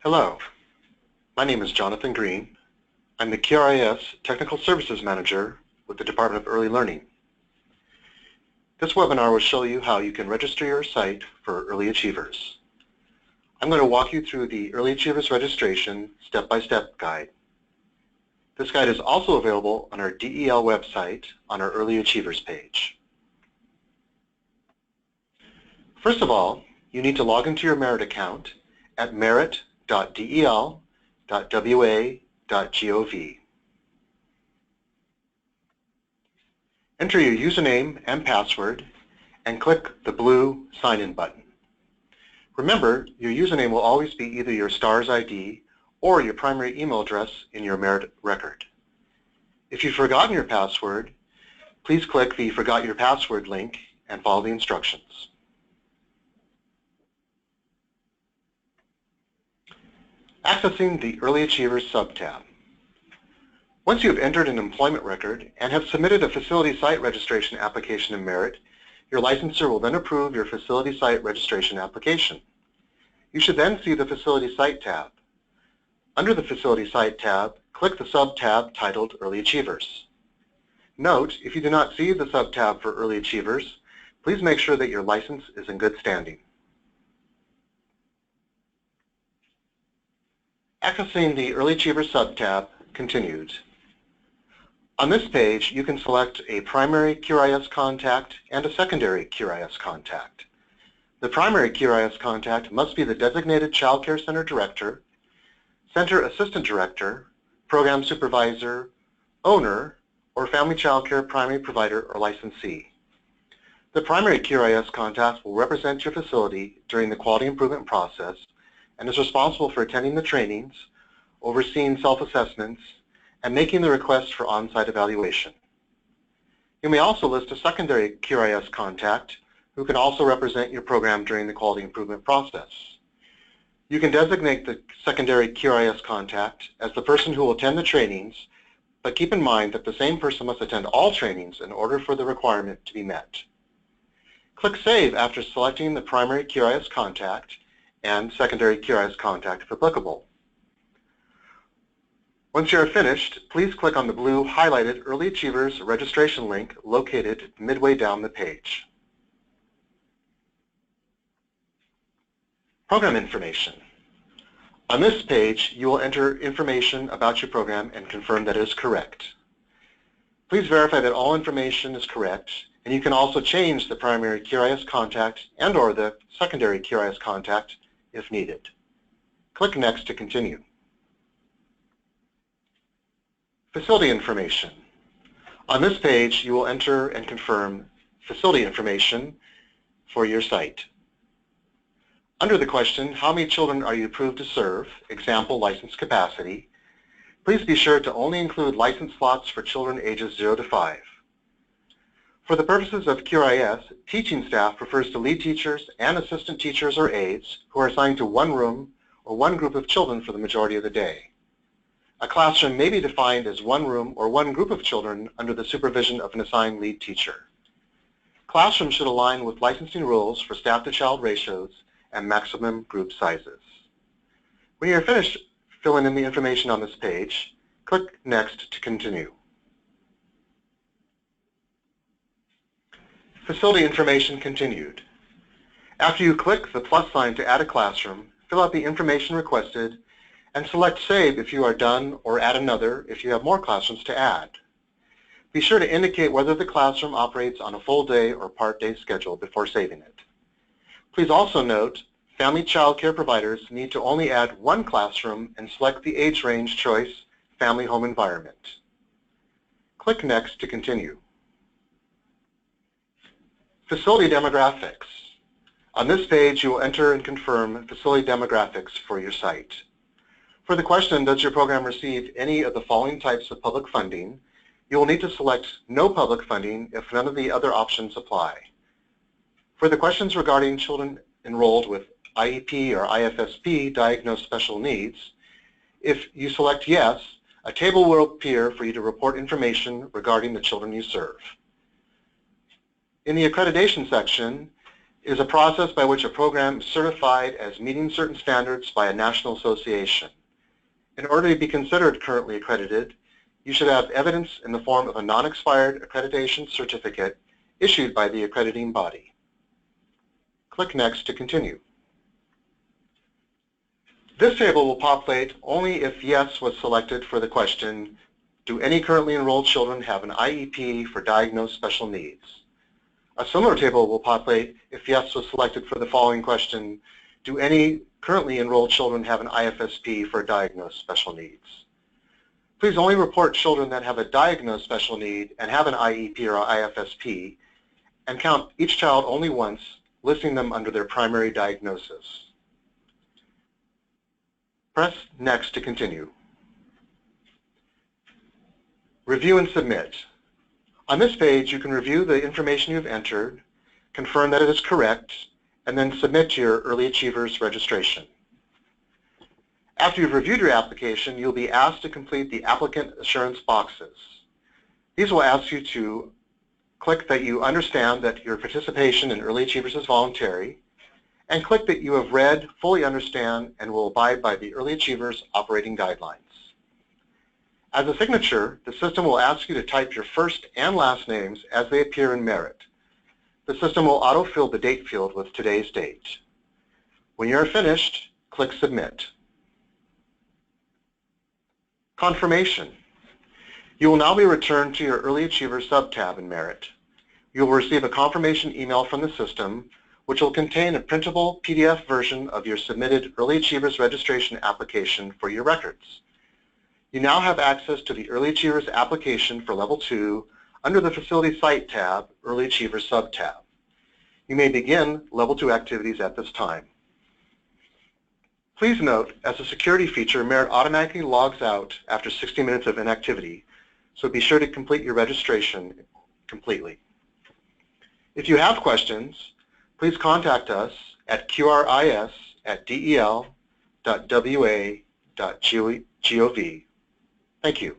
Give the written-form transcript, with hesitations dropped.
Hello, my name is Jonathan Green. I'm the QRIS Technical Services Manager with the Department of Early Learning. This webinar will show you how you can register your site for Early Achievers. I'm going to walk you through the Early Achievers registration step-by-step guide. This guide is also available on our DEL website on our Early Achievers page. First of all, you need to log into your Merit account at merit.del.wa.gov. Enter your username and password and click the blue Sign In button. Remember, your username will always be either your STARS ID or your primary email address in your Merit record. If you've forgotten your password, please click the Forgot Your Password link and follow the instructions. Accessing the Early Achievers sub-tab. Once you have entered an employment record and have submitted a facility site registration application in Merit, your licensor will then approve your facility site registration application. You should then see the Facility Site tab. Under the Facility Site tab, click the sub-tab titled Early Achievers. Note, if you do not see the sub-tab for Early Achievers, please make sure that your license is in good standing. Accessing the Early Achievers sub-tab continued. On this page, you can select a primary QRIS contact and a secondary QRIS contact. The primary QRIS contact must be the designated Child Care Center Director, Center Assistant Director, Program Supervisor, Owner, or Family Child Care Primary Provider or Licensee. The primary QRIS contact will represent your facility during the quality improvement process and is responsible for attending the trainings, overseeing self-assessments, and making the request for on-site evaluation. You may also list a secondary QRIS contact who can also represent your program during the quality improvement process. You can designate the secondary QRIS contact as the person who will attend the trainings, but keep in mind that the same person must attend all trainings in order for the requirement to be met. Click Save after selecting the primary QRIS contact and secondary QRIS contact if applicable. Once you are finished, please click on the blue highlighted Early Achievers registration link located midway down the page. Program information. On this page, you will enter information about your program and confirm that it is correct. Please verify that all information is correct, and you can also change the primary QRIS contact and/or the secondary QRIS contact if needed. Click Next to continue. Facility information. On this page, you will enter and confirm facility information for your site. Under the question, how many children are you approved to serve, example, license capacity, please be sure to only include license slots for children ages 0 to 5. For the purposes of QRIS, teaching staff refers to lead teachers and assistant teachers or aides who are assigned to one room or one group of children for the majority of the day. A classroom may be defined as one room or one group of children under the supervision of an assigned lead teacher. Classrooms should align with licensing rules for staff-to-child ratios and maximum group sizes. When you're finished filling in the information on this page, click Next to continue. Facility information continued. After you click the plus sign to add a classroom, fill out the information requested and select Save if you are done or add another if you have more classrooms to add. Be sure to indicate whether the classroom operates on a full day or part day schedule before saving it. Please also note, family child care providers need to only add one classroom and select the age range choice, Family Home Environment. Click Next to continue. Facility demographics. On this page, you will enter and confirm facility demographics for your site. For the question, does your program receive any of the following types of public funding, you will need to select No Public Funding if none of the other options apply. For the questions regarding children enrolled with IEP or IFSP diagnosed special needs, if you select Yes, a table will appear for you to report information regarding the children you serve. In the accreditation section, is a process by which a program is certified as meeting certain standards by a national association. In order to be considered currently accredited, you should have evidence in the form of a non-expired accreditation certificate issued by the accrediting body. Click Next to continue. This table will populate only if yes was selected for the question, do any currently enrolled children have an IEP for diagnosed special needs? A similar table will populate if yes was selected for the following question, do any currently enrolled children have an IFSP for diagnosed special needs? Please only report children that have a diagnosed special need and have an IEP or IFSP, and count each child only once, listing them under their primary diagnosis. Press Next to continue. Review and submit. On this page, you can review the information you've entered, confirm that it is correct, and then submit to your Early Achievers registration. After you've reviewed your application, you'll be asked to complete the applicant assurance boxes. These will ask you to click that you understand that your participation in Early Achievers is voluntary, and click that you have read, fully understand, and will abide by the Early Achievers operating guidelines. As a signature, the system will ask you to type your first and last names as they appear in Merit. The system will autofill the date field with today's date. When you are finished, click Submit. Confirmation. You will now be returned to your Early Achievers sub-tab in Merit. You will receive a confirmation email from the system, which will contain a printable PDF version of your submitted Early Achievers registration application for your records. You now have access to the Early Achievers application for Level 2 under the Facility Site tab, Early Achievers sub-tab. You may begin Level 2 activities at this time. Please note, as a security feature, Merit automatically logs out after 60 minutes of inactivity, so be sure to complete your registration completely. If you have questions, please contact us at qris@del.wa.gov. Thank you.